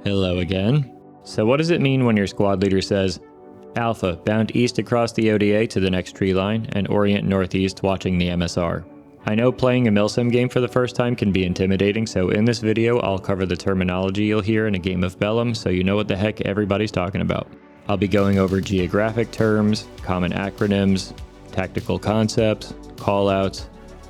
Hello again. So what does it mean when your squad leader says, Alpha, bound east across the ODA to the next tree line, and orient northeast watching the MSR? I know playing a milsim game for the first time can be intimidating, so in this video I'll cover the terminology you'll hear in a game of Bellum so you know what the heck everybody's talking about. I'll be going over geographic terms, common acronyms, tactical concepts, callouts,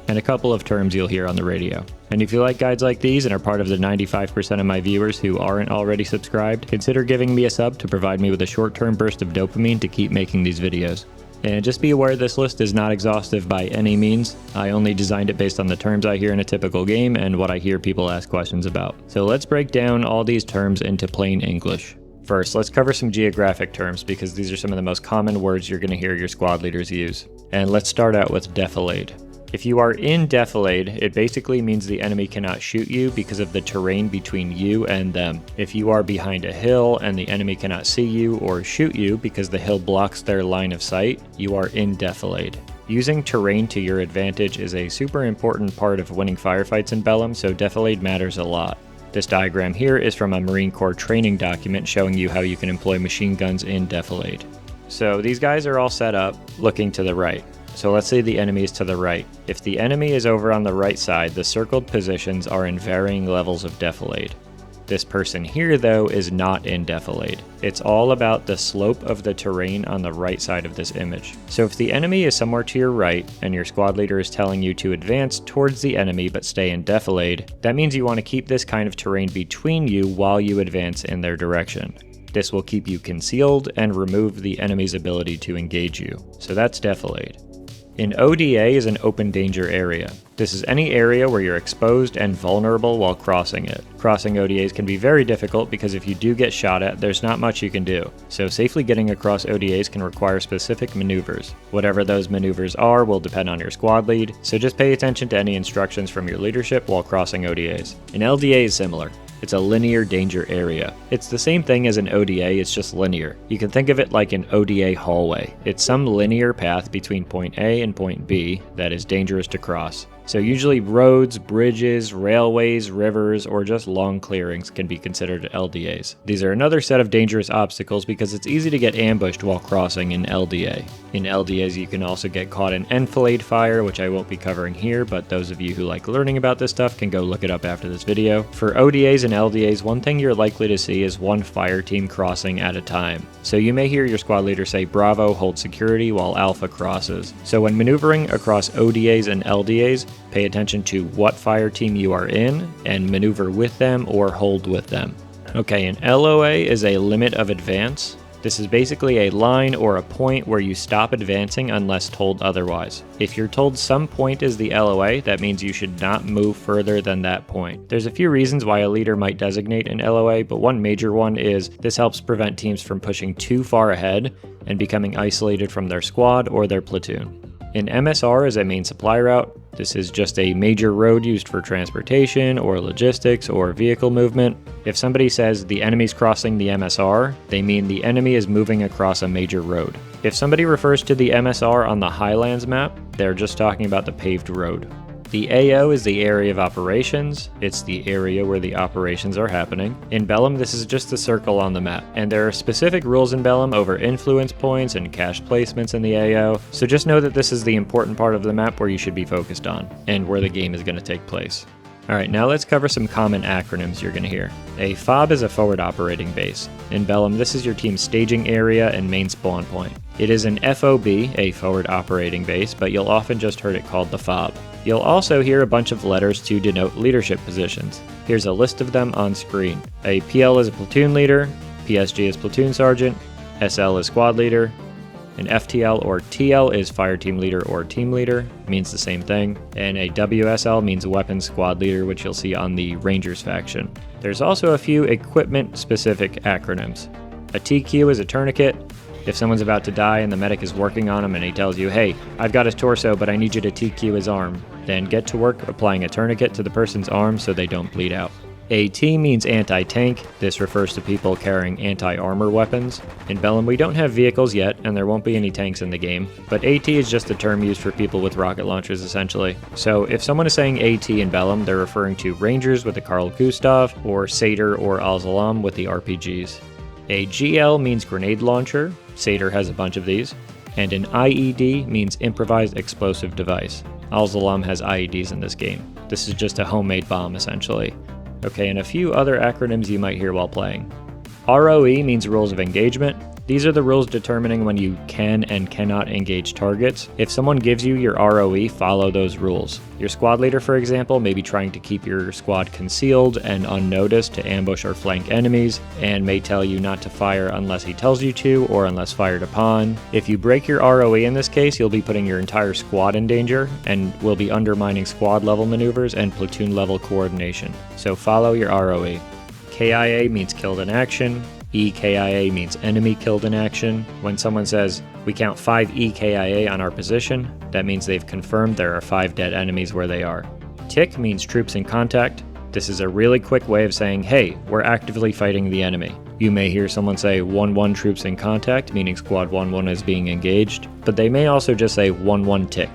and a couple of terms you'll hear on the radio. And if you like guides like these and are part of the 95% of my viewers who aren't already subscribed, consider giving me a sub to provide me with a short-term burst of dopamine to keep making these videos. And just be aware this list is not exhaustive by any means. I only designed it based on the terms I hear in a typical game and what I hear people ask questions about. So let's break down all these terms into plain English. First, let's cover some geographic terms because these are some of the most common words you're going to hear your squad leaders use. And let's start out with defilade. If you are in defilade, it basically means the enemy cannot shoot you because of the terrain between you and them. If you are behind a hill and the enemy cannot see you or shoot you because the hill blocks their line of sight, you are in defilade. Using terrain to your advantage is a super important part of winning firefights in Bellum, so defilade matters a lot. This diagram here is from a Marine Corps training document showing you how you can employ machine guns in defilade. So these guys are all set up looking to the right. So let's say the enemy is to the right. If the enemy is over on the right side, the circled positions are in varying levels of defilade. This person here, though, is not in defilade. It's all about the slope of the terrain on the right side of this image. So if the enemy is somewhere to your right, and your squad leader is telling you to advance towards the enemy but stay in defilade, that means you want to keep this kind of terrain between you while you advance in their direction. This will keep you concealed and remove the enemy's ability to engage you. So that's defilade. An ODA is an open danger area. This is any area where you're exposed and vulnerable while crossing it. Crossing ODAs can be very difficult because if you do get shot at, there's not much you can do. So safely getting across ODAs can require specific maneuvers. Whatever those maneuvers are will depend on your squad lead, so just pay attention to any instructions from your leadership while crossing ODAs. An LDA is similar. It's a linear danger area. It's the same thing as an ODA, it's just linear. You can think of it like an ODA hallway. It's some linear path between point A and point B that is dangerous to cross. So usually roads, bridges, railways, rivers, or just long clearings can be considered LDAs. These are another set of dangerous obstacles because it's easy to get ambushed while crossing an LDA. In LDAs you can also get caught in enfilade fire, which I won't be covering here, but those of you who like learning about this stuff can go look it up after this video. For ODAs and LDAs, one thing you're likely to see is one fire team crossing at a time. So you may hear your squad leader say Bravo, hold security while Alpha crosses. So when maneuvering across ODAs and LDAs, pay attention to what fire team you are in and maneuver with them or hold with them. Okay, an LOA is a limit of advance. This is basically a line or a point where you stop advancing unless told otherwise. If you're told some point is the LOA, that means you should not move further than that point. There's a few reasons why a leader might designate an LOA, but one major one is this helps prevent teams from pushing too far ahead and becoming isolated from their squad or their platoon. An MSR is a main supply route. This is just a major road used for transportation or logistics or vehicle movement. If somebody says the enemy's crossing the MSR, they mean the enemy is moving across a major road. If somebody refers to the MSR on the Highlands map, they're just talking about the paved road. The AO is the area of operations. It's the area where the operations are happening. In Bellum, this is just a circle on the map, and there are specific rules in Bellum over influence points and cache placements in the AO, so just know that this is the important part of the map where you should be focused on, and where the game is going to take place. Alright, now let's cover some common acronyms you're going to hear. A FOB is a forward operating base. In Bellum, this is your team's staging area and main spawn point. It is an FOB, a forward operating base, but you'll often just heard it called the FOB. You'll also hear a bunch of letters to denote leadership positions. Here's a list of them on screen. A PL is a platoon leader, PSG is platoon sergeant, SL is squad leader, an FTL or TL is fire team leader or team leader, means the same thing, and a WSL means weapons squad leader, which you'll see on the Rangers faction. There's also a few equipment-specific acronyms. A TQ is a tourniquet. If someone's about to die and the medic is working on him and he tells you, hey, I've got his torso, but I need you to TQ his arm, then get to work applying a tourniquet to the person's arm so they don't bleed out. AT means anti-tank. This refers to people carrying anti-armor weapons. In Bellum, we don't have vehicles yet, and there won't be any tanks in the game, but AT is just a term used for people with rocket launchers, essentially. So if someone is saying AT in Bellum, they're referring to Rangers with the Carl Gustav, or Satyr or Al-Zalam with the RPGs. A GL means grenade launcher. Satyr has a bunch of these. And an IED means improvised explosive device. Al-Zalam has IEDs in this game. This is just a homemade bomb, essentially. Okay, and a few other acronyms you might hear while playing. ROE means rules of engagement. These are the rules determining when you can and cannot engage targets. If someone gives you your ROE, follow those rules. Your squad leader, for example, may be trying to keep your squad concealed and unnoticed to ambush or flank enemies, and may tell you not to fire unless he tells you to or unless fired upon. If you break your ROE in this case, you'll be putting your entire squad in danger and will be undermining squad level maneuvers and platoon level coordination. So follow your ROE. KIA means killed in action. EKIA means enemy killed in action. When someone says, we count 5 EKIA on our position, that means they've confirmed there are 5 dead enemies where they are. TIC means troops in contact. This is a really quick way of saying, hey, we're actively fighting the enemy. You may hear someone say 1-1 troops in contact, meaning squad 1-1 is being engaged, but they may also just say 1-1 TIC.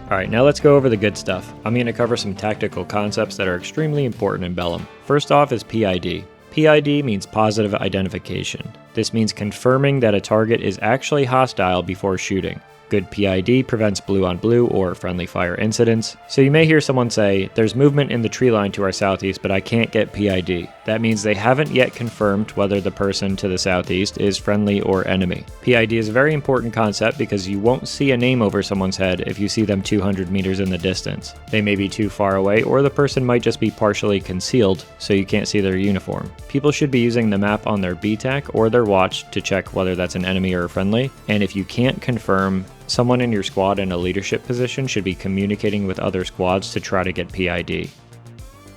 Alright, now let's go over the good stuff. I'm going to cover some tactical concepts that are extremely important in Bellum. First off is PID. PID means positive identification. This means confirming that a target is actually hostile before shooting. Good PID prevents blue on blue or friendly fire incidents. So you may hear someone say, there's movement in the tree line to our southeast, but I can't get PID. That means they haven't yet confirmed whether the person to the southeast is friendly or enemy. PID is a very important concept because you won't see a name over someone's head if you see them 200 meters in the distance. They may be too far away, or the person might just be partially concealed, so you can't see their uniform. People should be using the map on their BTAC or their watch to check whether that's an enemy or a friendly, and if you can't confirm, someone in your squad in a leadership position should be communicating with other squads to try to get PID.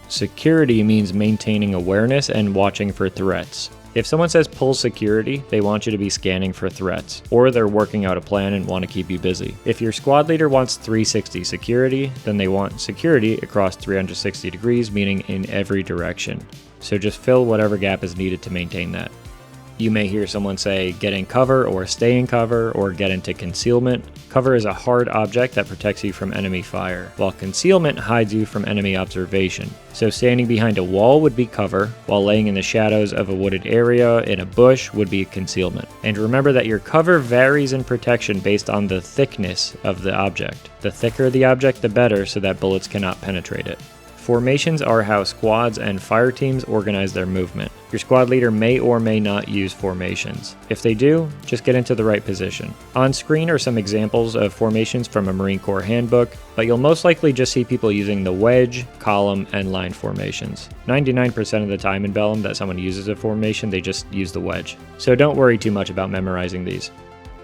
Security means maintaining awareness and watching for threats. If someone says pull security, they want you to be scanning for threats, or they're working out a plan and want to keep you busy. If your squad leader wants 360 security, then they want security across 360 degrees, meaning in every direction. So just fill whatever gap is needed to maintain that. You may hear someone say get in cover or stay in cover or get into concealment. Cover is a hard object that protects you from enemy fire, while concealment hides you from enemy observation. So standing behind a wall would be cover, while laying in the shadows of a wooded area in a bush would be concealment. And remember that your cover varies in protection based on the thickness of the object. The thicker the object, the better, so that bullets cannot penetrate it. Formations are how squads and fire teams organize their movement. Your squad leader may or may not use formations. If they do, just get into the right position. On screen are some examples of formations from a Marine Corps handbook, but you'll most likely just see people using the wedge, column, and line formations. 99% of the time in Bellum that someone uses a formation, they just use the wedge. So don't worry too much about memorizing these.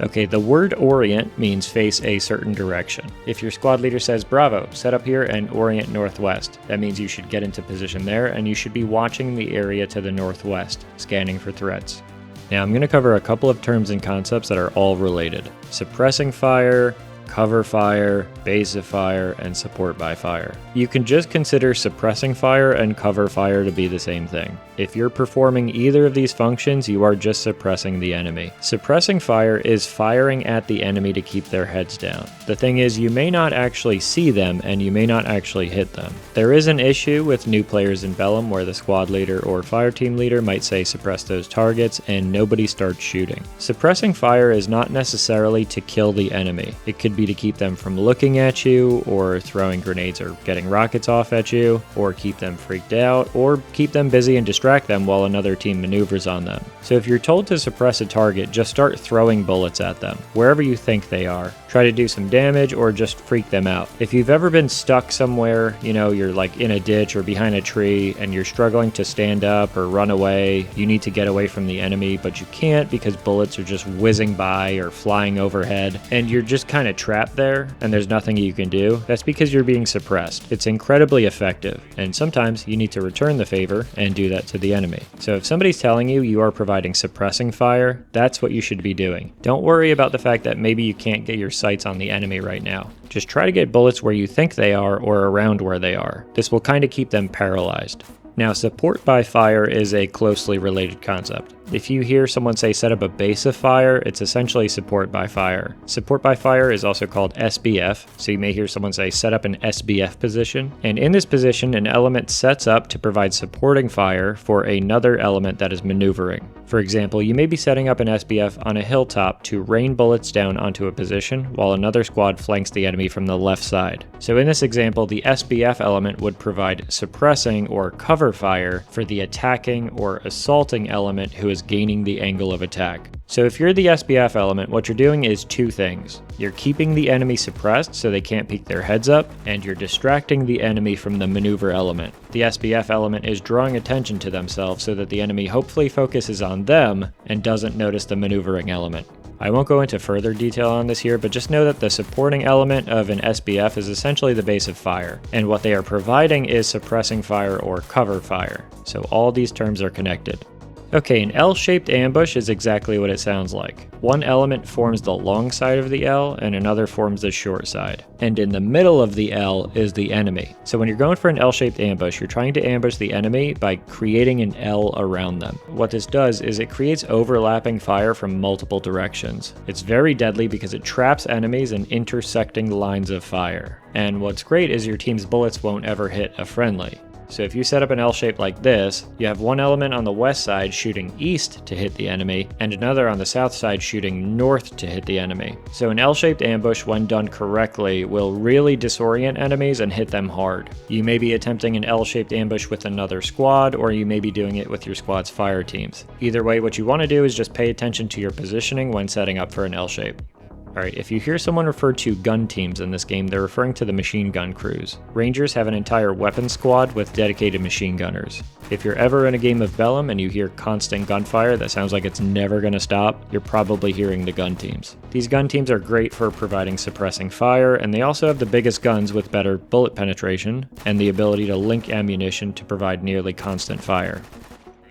Okay, the word orient means face a certain direction. If your squad leader says, bravo, set up here and orient northwest, that means you should get into position there and you should be watching the area to the northwest, scanning for threats. Now I'm going to cover a couple of terms and concepts that are all related. Suppressing fire, cover fire, base of fire, and support by fire. You can just consider suppressing fire and cover fire to be the same thing. If you're performing either of these functions, you are just suppressing the enemy. Suppressing fire is firing at the enemy to keep their heads down. The thing is, you may not actually see them and you may not actually hit them. There is an issue with new players in Bellum where the squad leader or fire team leader might say suppress those targets and nobody starts shooting. Suppressing fire is not necessarily to kill the enemy. It could be to keep them from looking at you, or throwing grenades or getting rockets off at you, or keep them freaked out, or keep them busy and distract them while another team maneuvers on them. So if you're told to suppress a target, just start throwing bullets at them, wherever you think they are. Try to do some damage or just freak them out. If you've ever been stuck somewhere, you're like in a ditch or behind a tree and you're struggling to stand up or run away, you need to get away from the enemy, but you can't because bullets are just whizzing by or flying overhead, and you're just kind of trapped there and there's nothing you can do, that's because you're being suppressed. It's incredibly effective, and sometimes you need to return the favor and do that to the enemy. So if somebody's telling you you are providing suppressing fire, that's what you should be doing. Don't worry about the fact that maybe you can't get your sights on the enemy right now. Just try to get bullets where you think they are or around where they are. This will kind of keep them paralyzed. Now, support by fire is a closely related concept. If you hear someone say set up a base of fire, it's essentially support by fire. Support by fire is also called SBF, so you may hear someone say set up an SBF position. And in this position, an element sets up to provide supporting fire for another element that is maneuvering. For example, you may be setting up an SBF on a hilltop to rain bullets down onto a position while another squad flanks the enemy from the left side. So in this example, the SBF element would provide suppressing or cover fire for the attacking or assaulting element who is gaining the angle of attack. So if you're the SBF element, what you're doing is two things. You're keeping the enemy suppressed so they can't peek their heads up, and you're distracting the enemy from the maneuver element. The SBF element is drawing attention to themselves so that the enemy hopefully focuses on them and doesn't notice the maneuvering element. I won't go into further detail on this here, but just know that the supporting element of an SBF is essentially the base of fire, and what they are providing is suppressing fire or cover fire. So all these terms are connected. Okay, an L-shaped ambush is exactly what it sounds like. One element forms the long side of the L and another forms the short side. And in the middle of the L is the enemy. So when you're going for an L-shaped ambush, you're trying to ambush the enemy by creating an L around them. What this does is it creates overlapping fire from multiple directions. It's very deadly because it traps enemies in intersecting lines of fire. And what's great is your team's bullets won't ever hit a friendly. So if you set up an L shape like this, you have one element on the west side shooting east to hit the enemy, and another on the south side shooting north to hit the enemy. So an L-shaped ambush, when done correctly, will really disorient enemies and hit them hard. You may be attempting an L-shaped ambush with another squad, or you may be doing it with your squad's fire teams. Either way, what you want to do is just pay attention to your positioning when setting up for an L shape. Alright, if you hear someone refer to gun teams in this game, they're referring to the machine gun crews. Rangers have an entire weapons squad with dedicated machine gunners. If you're ever in a game of Bellum and you hear constant gunfire that sounds like it's never going to stop, you're probably hearing the gun teams. These gun teams are great for providing suppressing fire, and they also have the biggest guns with better bullet penetration and the ability to link ammunition to provide nearly constant fire.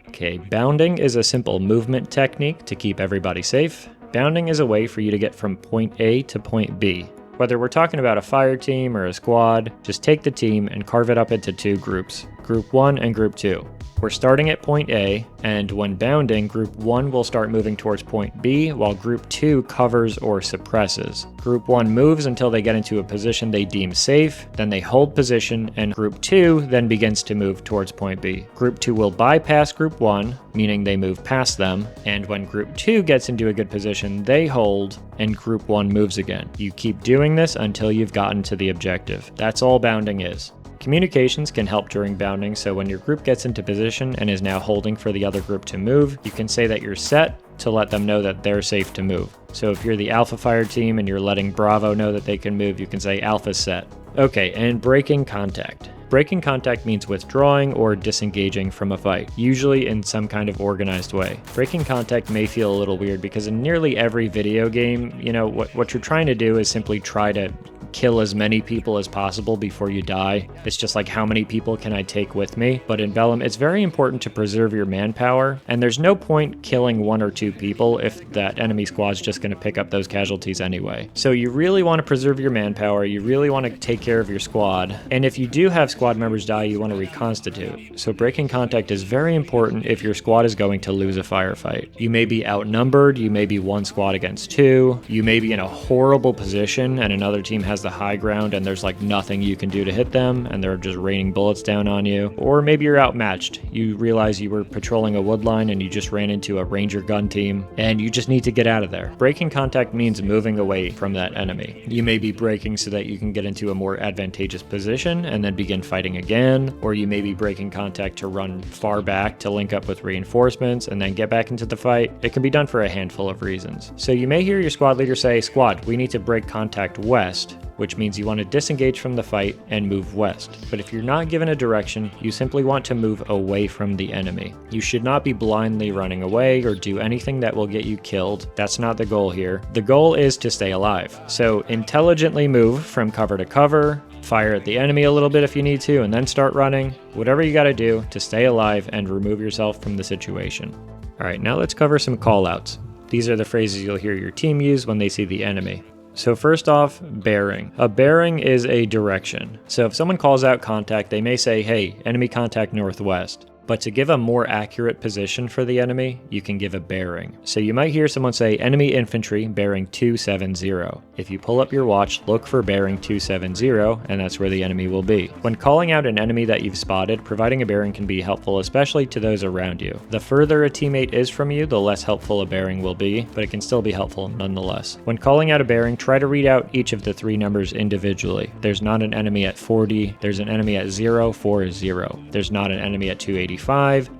Okay, bounding is a simple movement technique to keep everybody safe. Bounding is a way for you to get from point A to point B. Whether we're talking about a fire team or a squad, just take the team and carve it up into two groups, Group 1 and Group 2. We're starting at point A, and when bounding, Group 1 will start moving towards point B, while Group 2 covers or suppresses. Group 1 moves until they get into a position they deem safe, then they hold position, and Group 2 then begins to move towards point B. Group 2 will bypass Group 1, meaning they move past them, and when Group 2 gets into a good position, they hold, and Group 1 moves again. You keep doing this until you've gotten to the objective. That's all bounding is. Communications can help during bounding, so when your group gets into position and is now holding for the other group to move, you can say that you're set to let them know that they're safe to move. So if you're the Alpha Fire team and you're letting Bravo know that they can move, you can say Alpha's set. Okay, and breaking contact. Breaking contact means withdrawing or disengaging from a fight, usually in some kind of organized way. Breaking contact may feel a little weird because in nearly every video game, what you're trying to do is simply try to kill as many people as possible before you die. It's just like, how many people can I take with me? But in Bellum, it's very important to preserve your manpower, and there's no point killing 1 or 2 people if that enemy squad's just going to pick up those casualties anyway. So you really want to preserve your manpower, you really want to take care of your squad, and if you do have squad members die, you want to reconstitute. So breaking contact is very important if your squad is going to lose a firefight. You may be outnumbered, you may be 1 squad against 2, you may be in a horrible position and another team has the high ground and there's like nothing you can do to hit them and they're just raining bullets down on you. Or maybe you're outmatched. You realize you were patrolling a wood line and you just ran into a ranger gun team and you just need to get out of there. Breaking contact means moving away from that enemy. You may be breaking so that you can get into a more advantageous position and then begin fighting again, or you may be breaking contact to run far back to link up with reinforcements and then get back into the fight. It can be done for a handful of reasons. So you may hear your squad leader say, "Squad, we need to break contact west," which means you want to disengage from the fight and move west. But if you're not given a direction, you simply want to move away from the enemy. You should not be blindly running away or do anything that will get you killed. That's not the goal here. The goal is to stay alive. So intelligently move from cover to cover, fire at the enemy a little bit if you need to, and then start running. Whatever you gotta do to stay alive and remove yourself from the situation. Alright, now let's cover some callouts. These are the phrases you'll hear your team use when they see the enemy. So first off, bearing. A bearing is a direction. So if someone calls out contact, they may say, hey, enemy contact northwest. But to give a more accurate position for the enemy, you can give a bearing. So you might hear someone say enemy infantry bearing 270. If you pull up your watch, look for bearing 270, and that's where the enemy will be. When calling out an enemy that you've spotted, providing a bearing can be helpful, especially to those around you. The further a teammate is from you, the less helpful a bearing will be, but it can still be helpful nonetheless. When calling out a bearing, try to read out each of the 3 numbers individually. There's not an enemy at 40, there's an enemy at 040, there's not an enemy at 285,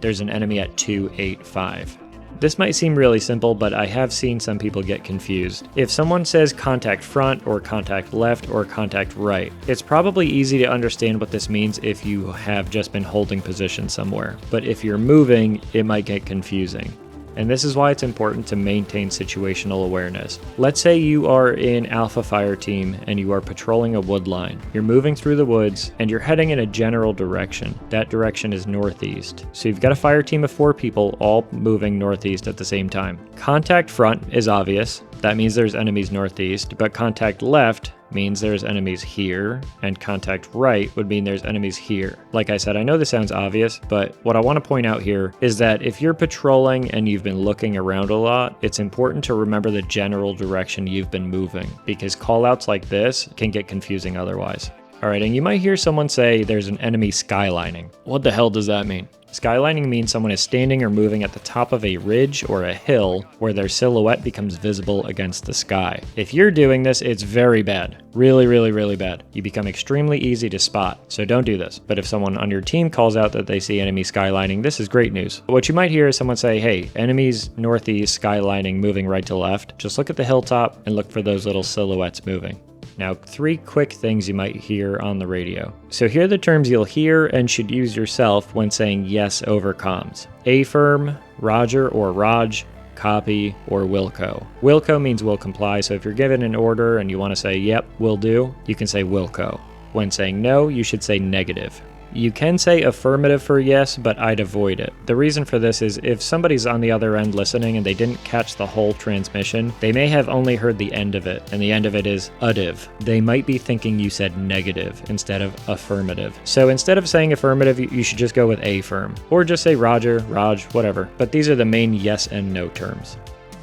there's an enemy at 285. This might seem really simple, but I have seen some people get confused. If someone says contact front or contact left or contact right, it's probably easy to understand what this means if you have just been holding position somewhere. But if you're moving, it might get confusing. And this is why it's important to maintain situational awareness. Let's say you are in Alpha Fire Team and you are patrolling a wood line. You're moving through the woods and you're heading in a general direction. That direction is northeast. So you've got a fire team of 4 people all moving northeast at the same time. Contact front is obvious. That means there's enemies northeast, but contact left means there's enemies here, and contact right would mean there's enemies here. Like I said, I know this sounds obvious, but what I want to point out here is that if you're patrolling and you've been looking around a lot, it's important to remember the general direction you've been moving, because callouts like this can get confusing otherwise. Alright, and you might hear someone say there's an enemy skylining. What the hell does that mean? Skylining means someone is standing or moving at the top of a ridge or a hill where their silhouette becomes visible against the sky. If you're doing this, it's very bad. Really, really, really bad. You become extremely easy to spot, so don't do this. But if someone on your team calls out that they see enemy skylining, this is great news. What you might hear is someone say, hey, enemies northeast skylining moving right to left. Just look at the hilltop and look for those little silhouettes moving. Now, 3 quick things you might hear on the radio. So here are the terms you'll hear and should use yourself when saying yes over comms. Affirm, Roger or Raj, copy, or Wilco. Wilco means will comply, so if you're given an order and you want to say yep, will do, you can say Wilco. When saying no, you should say negative. You can say affirmative for yes, but I'd avoid it. The reason for this is if somebody's on the other end listening and they didn't catch the whole transmission, they may have only heard the end of it, and the end of it is additive. They might be thinking you said negative instead of affirmative. So instead of saying affirmative, you should just go with affirm, or just say Roger, Raj, whatever. But these are the main yes and no terms.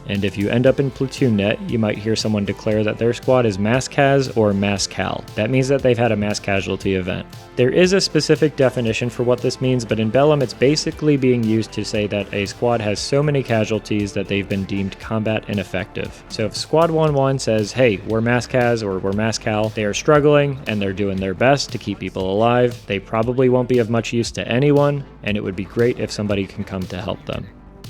And if you end up in platoon net, you might hear someone declare that their squad is MASCAS or MASCAL. That means that they've had a mass casualty event. There is a specific definition for what this means, but in Bellum it's basically being used to say that a squad has so many casualties that they've been deemed combat ineffective. So if Squad 1-1 says, hey, we're MASCAS or we're MASCAL, they are struggling and they're doing their best to keep people alive. They probably won't be of much use to anyone, and it would be great if somebody can come to help them.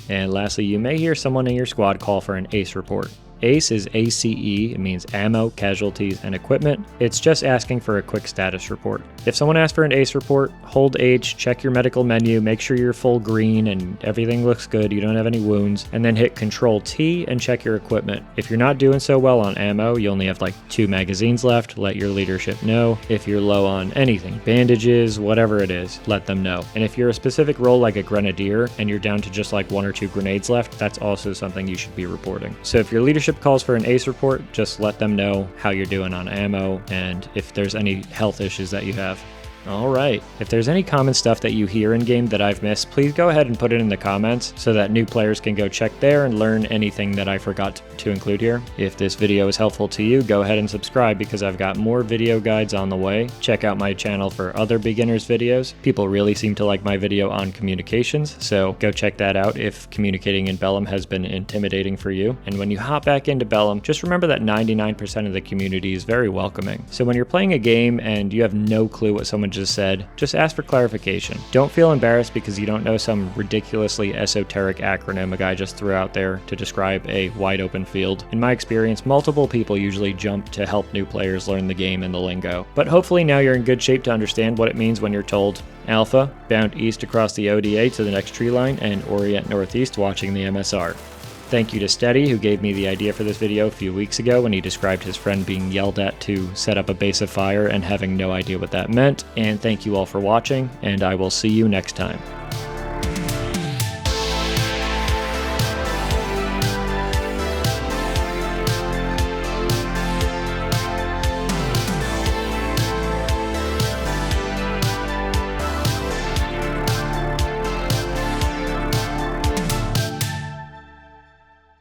And lastly, you may hear someone in your squad call for an ACE report. ACE is ACE, it means ammo, casualties, and equipment. It's just asking for a quick status report. If someone asks for an ACE report, hold H, check your medical menu, make sure you're full green and everything looks good, you don't have any wounds, and then hit Control T and check your equipment. If you're not doing so well on ammo, you only have like 2 magazines left, let your leadership know. If you're low on anything, bandages, whatever it is, let them know. And if you're a specific role like a grenadier and you're down to just like 1 or 2 grenades left, that's also something you should be reporting. So if your leadership calls for an ACE report, just let them know how you're doing on ammo and if there's any health issues that you have. Alright, if there's any common stuff that you hear in game that I've missed, please go ahead and put it in the comments so that new players can go check there and learn anything that I forgot to include here. If this video is helpful to you, go ahead and subscribe because I've got more video guides on the way. Check out my channel for other beginners videos. People really seem to like my video on communications, so go check that out if communicating in Bellum has been intimidating for you. And when you hop back into Bellum, just remember that 99% of the community is very welcoming. So when you're playing a game and you have no clue what someone just said, just ask for clarification. Don't feel embarrassed because you don't know some ridiculously esoteric acronym a guy just threw out there to describe a wide open field. In my experience, multiple people usually jump to help new players learn the game and the lingo. But hopefully now you're in good shape to understand what it means when you're told Alpha, bound east across the ODA to the next tree line, and orient northeast watching the MSR. Thank you to Steady, who gave me the idea for this video a few weeks ago when he described his friend being yelled at to set up a base of fire and having no idea what that meant. And thank you all for watching, and I will see you next time.